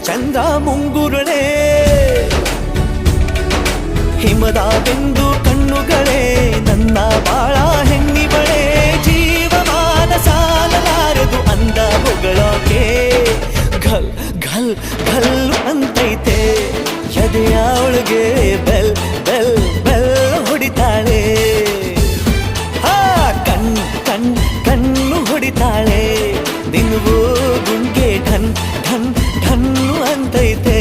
ಚಂದ್ರ ಮುಂಗುರುಳೇ ಹಿಮದ ಬೆಂದು ಕಣ್ಣುಗಳೇ ನನ್ನ ಬಾಳ ಹೆಣ್ಣಿಬಳೆ ಜೀವಮಾನ ಸಾಲಲಾರದು ಅಂದ ಹೊಗಳೋಕೆ ಘಲ್ ಘಲ್ ಘಲ್ ಅಂತೈತೆ ಎದೆಯ ಒಳಗೆ ಬೆಲ್ ಬೆಲ್ ಬೆಲ್ ಹೊಡಿತಾಳೆ ಕಣ್ ಕಣ್ ಕಣ್ಣು ಹೊಡಿತಾಳೆ ದಿನವೂ ಗುಂಗೆ ಢನ್ ಢನ್ ಢನ್ನು ಅಂತೈತೆ